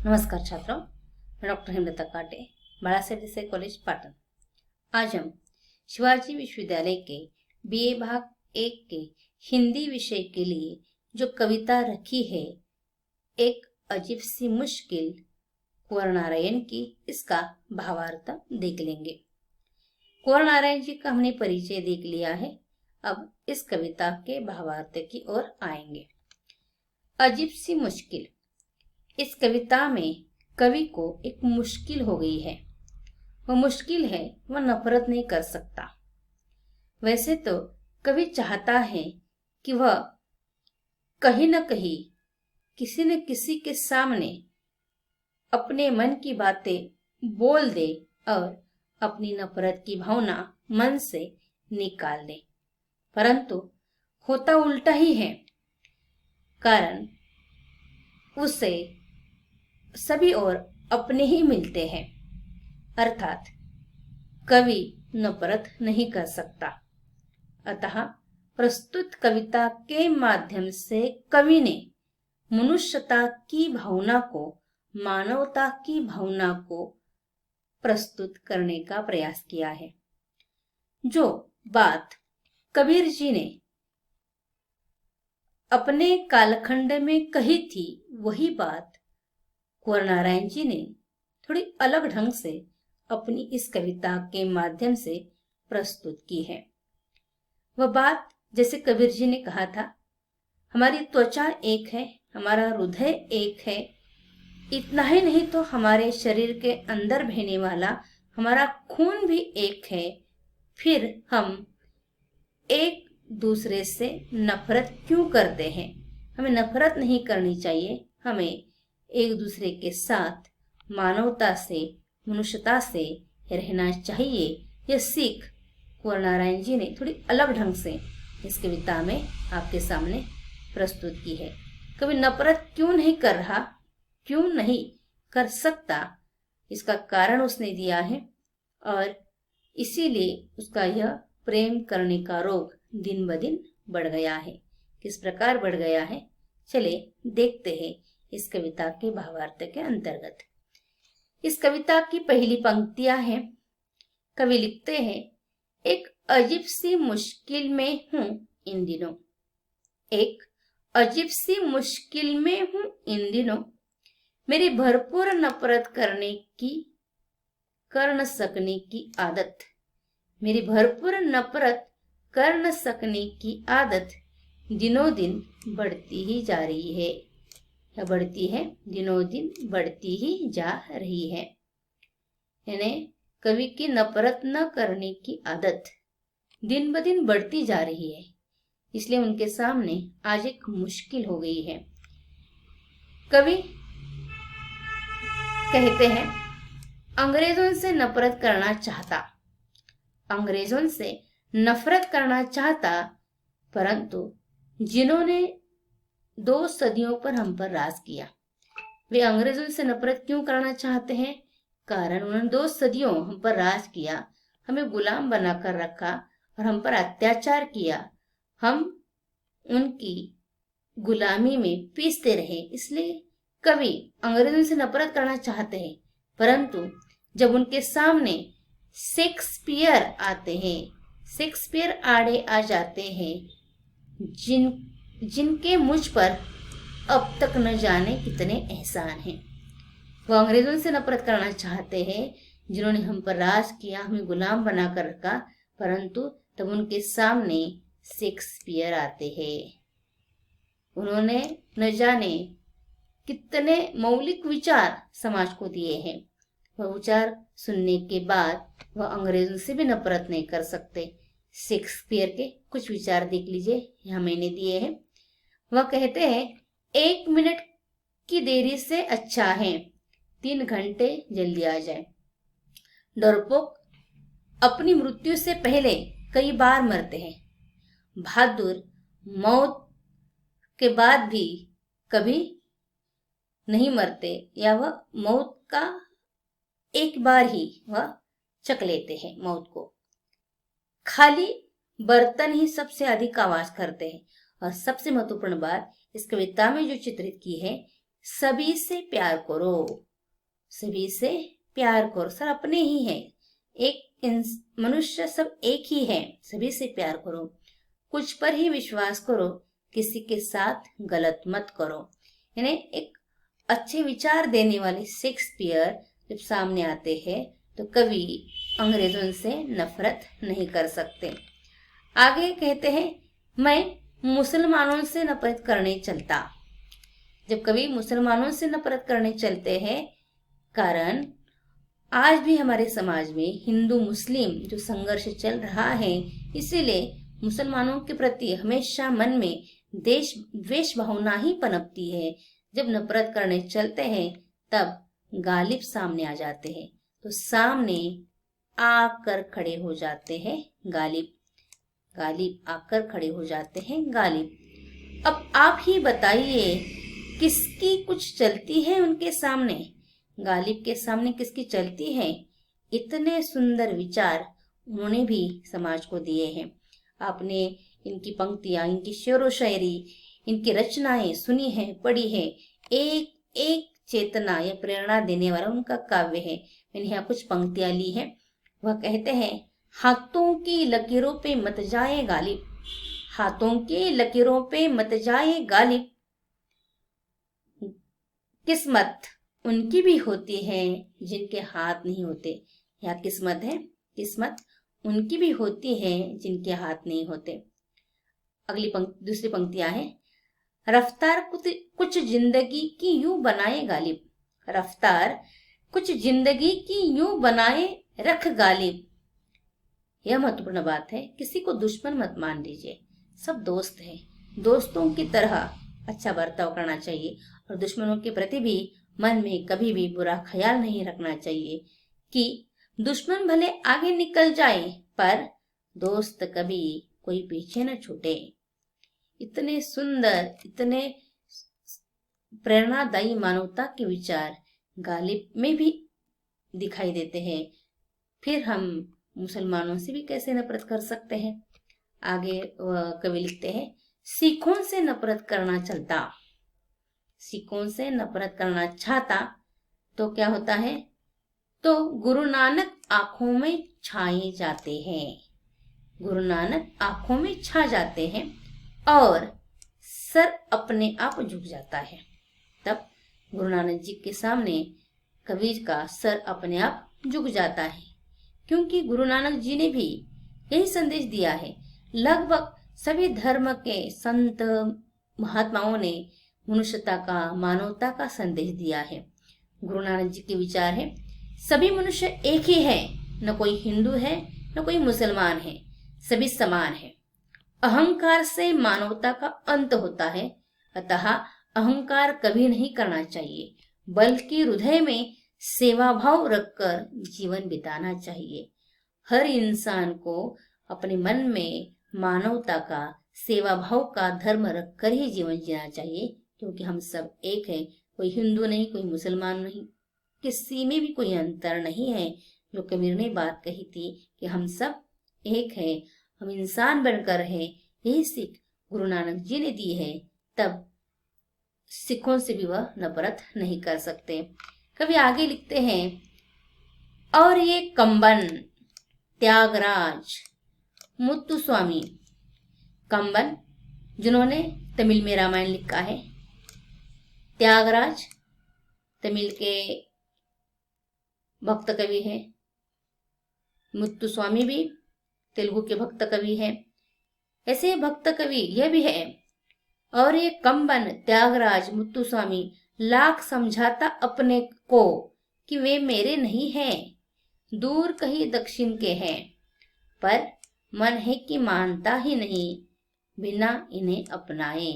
नमस्कार छात्रों, मैं डॉक्टर हेमलता काटे, बालासाहेब देसाई कॉलेज पाटन। आज हम शिवाजी विश्वविद्यालय के बीए भाग 1 के हिंदी विषय के लिए जो कविता रखी है, एक अजीब सी मुश्किल, कुंवर नारायण की, इसका भावार्थ देख लेंगे। कुंवर नारायण जी का हमने परिचय देख लिया है। अब इस कविता के भावार्थ की ओर आएंगे। अजीब सी मुश्किल। इस कविता में कवि को एक मुश्किल हो गई है। वह मुश्किल है, वह नफरत नहीं कर सकता। वैसे तो कवि चाहता है कि वह कहीं न कहीं किसी न किसी के सामने अपने मन की बातें बोल दे और अपनी नफरत की भावना मन से निकाल दे, परंतु होता उल्टा ही है। कारण उसे सभी और अपने ही मिलते हैं, अर्थात कवि नफरत नहीं कर सकता। अतः प्रस्तुत कविता के माध्यम से कवि ने मनुष्यता की भावना को, मानवता की भावना को प्रस्तुत करने का प्रयास किया है। जो बात कबीर जी ने अपने कालखंड में कही थी, वही बात कुंवर नारायण जी ने थोड़ी अलग ढंग से अपनी इस कविता के माध्यम से प्रस्तुत की है। वह बात जैसे कबीर जी ने कहा था, हमारी त्वचा एक है, हमारा हृदय एक है, इतना ही नहीं तो हमारे शरीर के अंदर बहने वाला हमारा खून भी एक है। फिर हम एक दूसरे से नफरत क्यों करते हैं? हमें नफरत नहीं करनी चाहिए। हमें एक दूसरे के साथ मानवता से, मनुष्यता से रहना चाहिए। यह सीख कुंवर नारायण जी ने थोड़ी अलग ढंग से इस कविता में आपके सामने प्रस्तुत की है। कभी नफरत क्यों नहीं कर रहा, क्यों नहीं कर सकता, इसका कारण उसने दिया है और इसीलिए उसका यह प्रेम करने का रोग दिन ब दिन बढ़ गया है। किस प्रकार बढ़ गया है, चले देखते हैं इस कविता के भावार्थ के अंतर्गत। इस कविता की पहली पंक्तियां हैं। कवि लिखते हैं, एक अजीब सी मुश्किल में हूं इन दिनों। एक अजीब सी मुश्किल में हूं इन दिनों, मेरी भरपूर नफरत कर न सकने की आदत। मेरी भरपूर नफरत कर न सकने की आदत दिनों दिन बढ़ती ही जा रही है। या बढ़ती है, दिनों दिन बढ़ती ही जा रही है। यानी कवि की नफरत न करने की आदत दिन ब दिन बढ़ती जा रही है, इसलिए उनके सामने आज एक मुश्किल हो गई है। कवि कहते हैं, अंग्रेजों से नफरत करना चाहता, अंग्रेजों से नफरत करना चाहता, परंतु जिन्होंने 2 सदियों पर हम पर राज किया, वे अंग्रेजों से नफरत क्यों करना चाहते हैं? कारण उन्होंने 2 सदियों हम पर राज किया, हमें गुलाम बनाकर रखा और हम पर अत्याचार किया। हम उनकी गुलामी में पीसते रहे, इसलिए कवि अंग्रेजों से नफरत करना चाहते हैं। परंतु जब उनके सामने शेक्सपियर आते हैं, शेक्सपियर आड़े आ जाते हैं, जिनके मुझ पर अब तक न जाने कितने एहसान हैं। वह अंग्रेजों से नफरत करना चाहते हैं जिन्होंने हम पर राज किया, हमें गुलाम बनाकर रखा, परंतु तब उनके सामने शेक्सपियर आते हैं। उन्होंने न जाने कितने मौलिक विचार समाज को दिए हैं। वह विचार सुनने के बाद वह अंग्रेजों से भी नफरत नहीं कर सकते। शेक्सपियर के कुछ विचार देख लीजिए, यहाँ मैंने दिए हैं। वह कहते हैं, 1 मिनट की देरी से अच्छा है 3 घंटे जल्दी आ जाए। डरपोक अपनी मृत्यु से पहले कई बार मरते हैं, बहादुर मौत के बाद भी कभी नहीं मरते, या वह मौत का एक बार ही वह चख लेते हैं मौत को। खाली बर्तन ही सबसे अधिक आवाज करते हैं। और सबसे महत्वपूर्ण बात इस कविता में जो चित्रित की है, सभी से प्यार करो, सभी से प्यार करो। सर अपने ही हैं, मनुष्य सब एक ही है, सभी से प्यार करो। कुछ पर ही विश्वास करो, किसी के साथ गलत मत करो। यानी एक अच्छे विचार देने वाले शेक्सपियर जब सामने आते हैं तो कभी अंग्रेजों से नफरत नहीं कर सकते। आगे कहते हैं, मैं मुसलमानों से नफरत करने चलता। जब कभी मुसलमानों से नफरत करने चलते हैं, कारण आज भी हमारे समाज में हिंदू मुस्लिम जो संघर्ष चल रहा है, इसीलिए मुसलमानों के प्रति हमेशा मन में देश द्वेष भावना ही पनपती है। जब नफरत करने चलते हैं तब गालिब सामने आ जाते हैं, तो सामने आकर खड़े हो जाते हैं गालिब, गालिब आकर खड़े हो जाते हैं गालिब। अब आप ही बताइए किसकी कुछ चलती है उनके सामने, गालिब के सामने किसकी चलती है? इतने सुंदर विचार उन्होंने भी समाज को दिए हैं। आपने इनकी पंक्तियां, इनकी शेर व शायरी, इनकी रचनाएं सुनी है, पढ़ी है। एक एक चेतना या प्रेरणा देने वाला उनका काव्य है। मैंने यहाँ कुछ पंक्तियां ली हैं। वह कहते हैं, हाथों की लकीरों पे मत जाए गालिब, हाथों की लकीरों पे मत जाए गालिब, किस्मत उनकी भी होती है जिनके हाथ नहीं होते। यहाँ किस्मत है, किस्मत उनकी भी होती है जिनके हाथ नहीं होते। अगली दूसरी पंक्तियां हैं, रफ्तार कुछ जिंदगी की यूं बनाए गालिब, रफ्तार कुछ जिंदगी की यूं बनाए रख गालिब। यह महत्वपूर्ण बात है, किसी को दुश्मन मत मान लीजिए, सब दोस्त हैं। दोस्तों की तरह अच्छा बर्ताव करना चाहिए और दुश्मनों के प्रति भी मन में कभी भी बुरा ख्याल नहीं रखना चाहिए कि दुश्मन भले आगे निकल जाए पर दोस्त कभी कोई पीछे न छूटे। इतने सुंदर, इतने प्रेरणादायी मानवता के विचार गालिब में भी दिखाई देते हैं। फिर हम मुसलमानों से भी कैसे नफरत कर सकते हैं? आगे कवि लिखते हैं, सिखों से नफरत करना चलता, सिखों से नफरत करना चाहता तो क्या होता है? तो गुरु नानक आंखों में छाए जाते हैं, गुरु नानक आंखों में छा जाते हैं और सर अपने आप झुक जाता है। तब गुरु नानक जी के सामने कबीर का सर अपने आप झुक जाता है, क्योंकि गुरु नानक जी ने भी यही संदेश दिया है। लगभग सभी धर्म के संत महात्माओं ने मनुष्यता का, मानवता का संदेश दिया है। गुरु नानक जी के विचार है, सभी मनुष्य एक ही है, न कोई हिंदू है न कोई मुसलमान है, सभी समान है। अहंकार से मानवता का अंत होता है, अतः अहंकार कभी नहीं करना चाहिए, बल्कि हृदय में सेवा भाव रखकर जीवन बिताना चाहिए। हर इंसान को अपने मन में मानवता का, सेवा भाव का धर्म रखकर ही जीवन जीना चाहिए, क्योंकि हम सब एक हैं। कोई हिंदू नहीं, कोई मुसलमान नहीं, किसी में भी कोई अंतर नहीं है। जो कबीर ने बात कही थी कि हम सब एक हैं, हम इंसान बनकर हैं, यही सीख गुरु नानक जी ने दी है। तब सिखों से भी वह नफरत नहीं कर सकते। कभी आगे लिखते हैं, और ये कंबन त्यागराज मुत्तुस्वामी, कंबन जिन्होंने तमिल में रामायण लिखा है, त्यागराज तमिल के भक्त कवि हैं, मुत्तुस्वामी भी तेलुगु के भक्त कवि हैं। ऐसे भक्त कवि यह भी है, और ये कंबन त्यागराज मुत्तुस्वामी लाख समझाता अपने को कि वे मेरे नहीं हैं, दूर कहीं दक्षिण के हैं, पर मन है कि मानता ही नहीं बिना इन्हें अपनाए।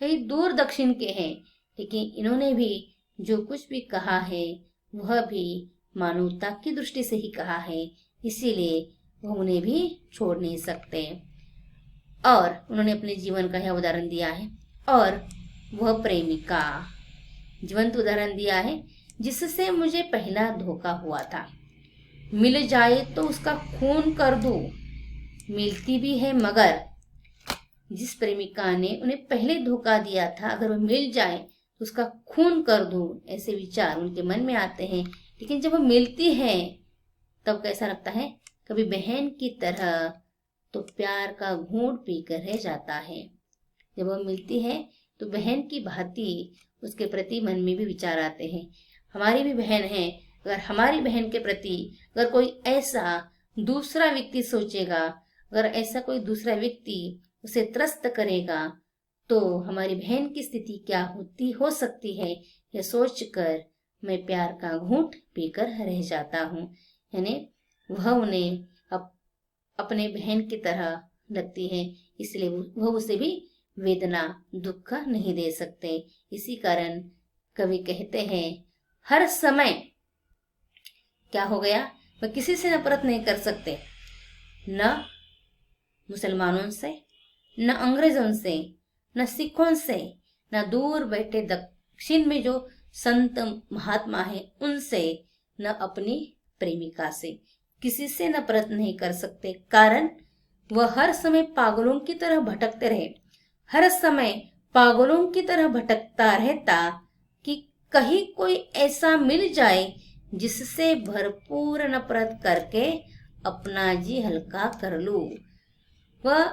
कहीं दूर दक्षिण के हैं, लेकिन इन्होंने भी जो कुछ भी कहा है वह भी मानवता की दृष्टि से ही कहा है, इसीलिए वह उन्हें भी छोड़ नहीं सकते। और उन्होंने अपने जीवन का यह उदाहरण दिया है, और वह प्रेमिका जीवंत उदाहरण दिया है जिससे मुझे पहला धोखा हुआ था। मिल जाए तो उसका खून कर दूं, मिलती भी है मगर जिस प्रेमिका ने उन्हें पहले धोखा दिया था, अगर वह मिल जाए उसका खून कर दूं, ऐसे विचार उनके मन में आते हैं। लेकिन जब वो मिलती है तब कैसा लगता है, कभी बहन की तरह तो प्यार का घूंट पीकर रह जाता है। जब वो मिलती है तो बहन की भांति उसके प्रति मन में भी विचार आते हैं। हमारी भी बहन है, अगर हमारी बहन के प्रति अगर कोई ऐसा दूसरा व्यक्ति सोचेगा, अगर ऐसा कोई दूसरा व्यक्ति उसे त्रस्त करेगा, तो हमारी बहन की स्थिति क्या हो सकती है, यह सोचकर मैं प्यार का घूंट पीकर रह जाता हूँ। यानी वह उन्हें अपने बहन की तरह लगती है, इसलिए वह उसे भी वेदना दुख नहीं दे सकते। इसी कारण कवि कहते हैं, हर समय क्या हो गया, वह किसी से नफरत नहीं कर सकते, न मुसलमानों से, न अंग्रेजों से, न सिखों से, न दूर बैठे दक्षिण में जो संत महात्मा है उनसे, न अपनी प्रेमिका से, किसी से नफरत नहीं कर सकते। कारण वह हर समय पागलों की तरह भटकते रहे, हर समय पागलों की तरह भटकता रहता कि कहीं कोई ऐसा मिल जाए जिससे भरपूर नफरत करके अपना जी हल्का कर लूं। वह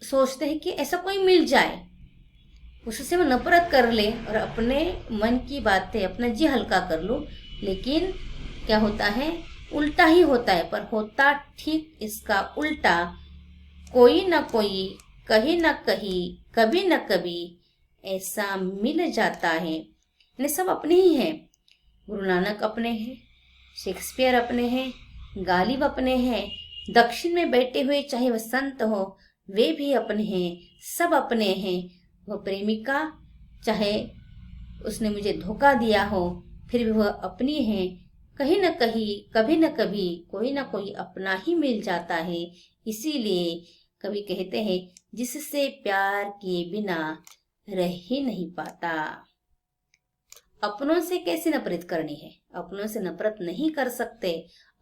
सोचते हैं कि ऐसा कोई मिल जाए, उससे वो नफरत कर ले और अपने मन की बातें अपना जी हल्का कर लूं। लेकिन क्या होता है, उल्टा ही होता है। पर होता ठीक इसका उल्टा, कोई न कोई, कहीं न कहीं, कभी न कभी ऐसा मिल जाता है। यानी सब अपने ही हैं। गुरु नानक अपने हैं, शेक्सपियर अपने हैं, गालिब अपने हैं, दक्षिण में बैठे हुए चाहे वह संत हो वे भी अपने हैं, सब अपने हैं। वह प्रेमिका चाहे उसने मुझे धोखा दिया हो फिर भी वह अपनी है। कहीं न कहीं, कभी न कभी कोई ना कोई अपना ही मिल जाता है। इसीलिए कवि कहते हैं, जिससे प्यार किए बिना रह ही नहीं पाता। अपनों से कैसे नफरत करनी है, अपनों से नफरत नहीं कर सकते,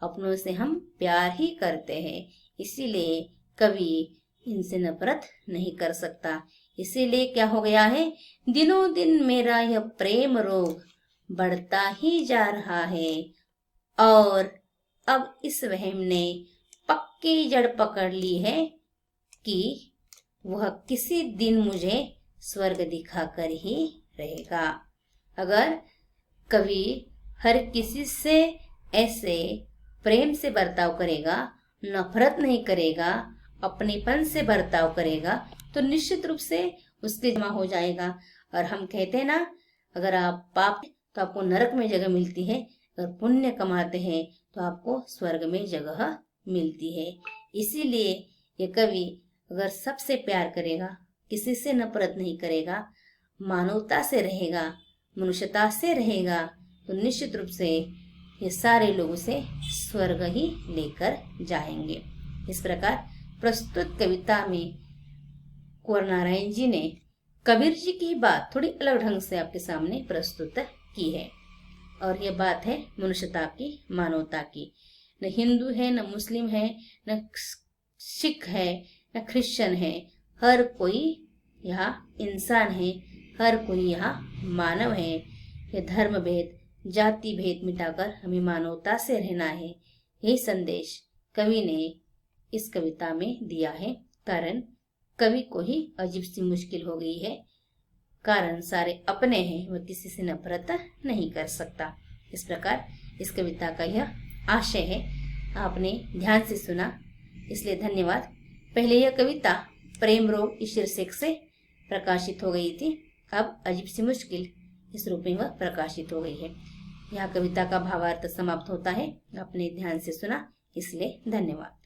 अपनों से हम प्यार ही करते हैं। इसीलिए कवि इनसे नफरत नहीं कर सकता। इसीलिए क्या हो गया है, दिनों दिन मेरा यह प्रेम रोग बढ़ता ही जा रहा है और अब इस वहम ने पक्की जड़ पकड़ ली है कि वह किसी दिन मुझे स्वर्ग दिखाकर ही रहेगा। अगर कवि हर किसी से ऐसे प्रेम से बर्ताव करेगा, नफरत नहीं करेगा, अपनेपन से बर्ताव करेगा, तो निश्चित रूप से उसके जमा हो जाएगा। और हम कहते हैं ना, अगर आप पाप तो आपको नरक में जगह मिलती है, अगर पुण्य कमाते हैं तो आपको स्वर्ग में जगह मिलती है। इसीलिए ये कवि अगर सबसे प्यार करेगा, किसी से नफरत नहीं करेगा, मानवता से रहेगा, मनुष्यता से रहेगा, तो निश्चित रूप से ये सारे लोग उसे स्वर्ग ही लेकर जाएंगे। इस प्रकार प्रस्तुत कविता में कुंवर नारायण जी ने कबीर जी की बात थोड़ी अलग ढंग से आपके सामने प्रस्तुत की है। और यह बात है मनुष्यता की, मानवता की। न हिंदू है, न मुस्लिम है, न सिख है, न क्रिश्चियन है, हर कोई यहाँ इंसान है, हर कोई यहाँ मानव है। यह धर्म भेद, जाति भेद मिटाकर हमें मानवता से रहना है, यही संदेश कवि ने इस कविता में दिया है। कारण कवि को ही अजीब सी मुश्किल हो गई है, कारण सारे अपने हैं, वह किसी से नफरत नहीं कर सकता। इस प्रकार इस कविता का यह आशय है। आपने ध्यान से सुना, इसलिए धन्यवाद। पहले यह कविता प्रेम रोग इस शीर्षक से प्रकाशित हो गई थी, अब अजीब सी मुश्किल इस रूप में वह प्रकाशित हो गई है। यह कविता का भावार्थ समाप्त होता है। आपने ध्यान से सुना, इसलिए धन्यवाद।